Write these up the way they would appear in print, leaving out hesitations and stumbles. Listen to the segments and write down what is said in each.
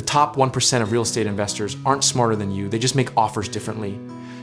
top 1% of real estate investors aren't smarter than you, they just make offers differently.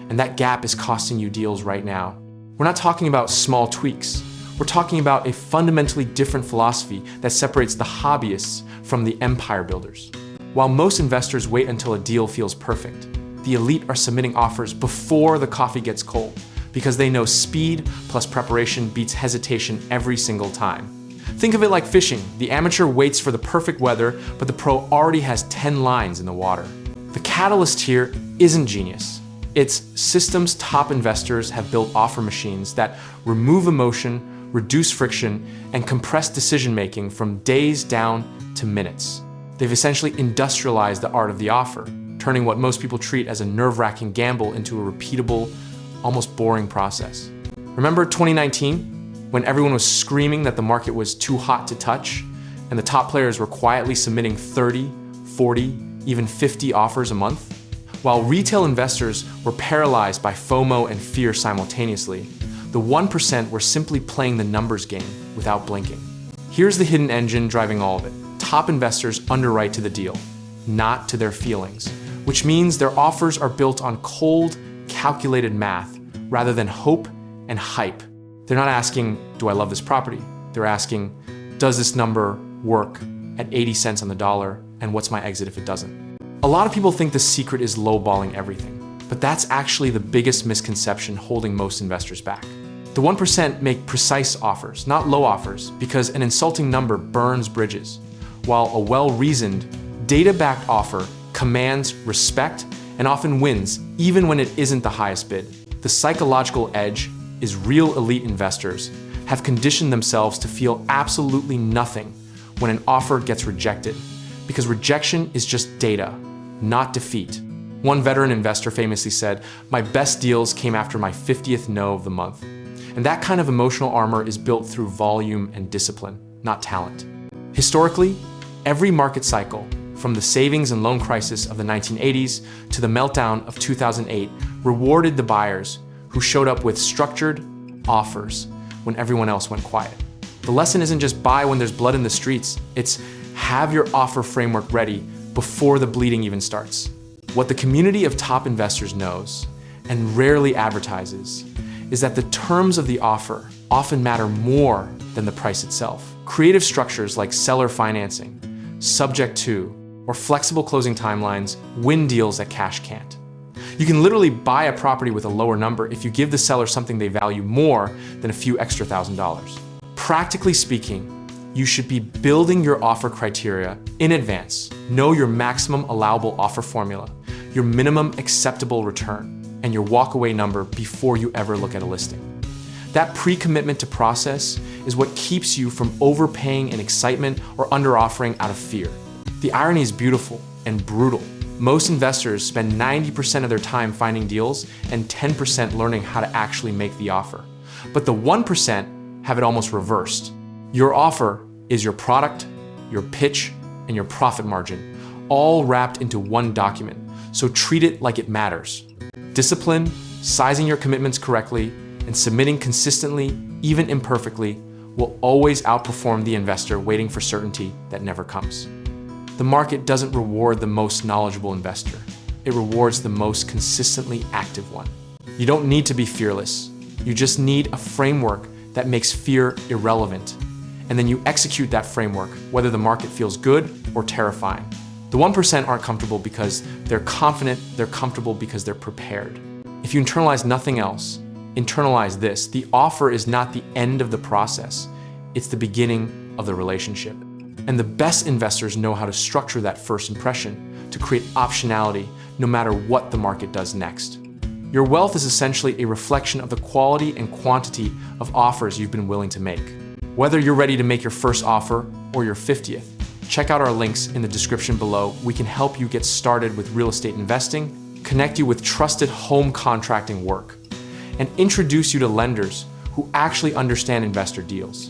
And that gap is costing you deals right now. We're not talking about small tweaks. We're talking about a fundamentally different philosophy that separates the hobbyists from the empire builders. While most investors wait until a deal feels perfect, the elite are submitting offers before the coffee gets cold because they know speed plus preparation beats hesitation every single time. Think of it like fishing. The amateur waits for the perfect weather, but the pro already has 10 lines in the water. The catalyst here isn't genius. It's systems top investors have built offer machines that remove emotion, reduce friction, and compress decision-making from days down to minutes. They've essentially industrialized the art of the offer, turning what most people treat as a nerve-wracking gamble into a repeatable, almost boring process. Remember 2019, when everyone was screaming that the market was too hot to touch, and the top players were quietly submitting 30, 40, even 50 offers a month? While retail investors were paralyzed by FOMO and fear simultaneously, the 1% were simply playing the numbers game without blinking. Here's the hidden engine driving all of it. Top investors underwrite to the deal, not to their feelings, which means their offers are built on cold, calculated math rather than hope and hype. They're not asking, do I love this property? They're asking, does this number work at 80 cents on the dollar, and what's my exit if it doesn't? A lot of people think the secret is lowballing everything, but that's actually the biggest misconception holding most investors back. The 1% make precise offers, not low offers, because an insulting number burns bridges, while a well-reasoned, data-backed offer commands respect and often wins, even when it isn't the highest bid. The psychological edge is real elite investors have conditioned themselves to feel absolutely nothing when an offer gets rejected, because rejection is just data, not defeat. One veteran investor famously said, "My best deals came after my 50th no of the month." And that kind of emotional armor is built through volume and discipline, not talent. Historically, every market cycle, from the savings and loan crisis of the 1980s to the meltdown of 2008, rewarded the buyers who showed up with structured offers when everyone else went quiet. The lesson isn't just buy when there's blood in the streets, it's have your offer framework ready before the bleeding even starts. What the community of top investors knows, and rarely advertises, is that the terms of the offer often matter more than the price itself. Creative structures like seller financing, subject to, or flexible closing timelines win deals that cash can't. You can literally buy a property with a lower number if you give the seller something they value more than a few extra $1,000s. Practically speaking, you should be building your offer criteria in advance. Know your maximum allowable offer formula, your minimum acceptable return, and your walkaway number before you ever look at a listing. That pre-commitment to process is what keeps you from overpaying in excitement or under-offering out of fear. The irony is beautiful and brutal. Most investors spend 90% of their time finding deals and 10% learning how to actually make the offer. But the 1% have it almost reversed. Your offer is your product, your pitch, and your profit margin, all wrapped into one document. So treat it like it matters. Discipline, sizing your commitments correctly, and submitting consistently, even imperfectly, will always outperform the investor waiting for certainty that never comes. The market doesn't reward the most knowledgeable investor. It rewards the most consistently active one. You don't need to be fearless. You just need a framework that makes fear irrelevant. And then you execute that framework, whether the market feels good or terrifying. The 1% aren't comfortable because they're confident, they're comfortable because they're prepared. If you internalize nothing else, internalize this: the offer is not the end of the process, it's the beginning of the relationship. And the best investors know how to structure that first impression to create optionality no matter what the market does next. Your wealth is essentially a reflection of the quality and quantity of offers you've been willing to make. Whether you're ready to make your first offer or your 50th, check out our links in the description below. We can help you get started with real estate investing, connect you with trusted home contracting work, and introduce you to lenders who actually understand investor deals.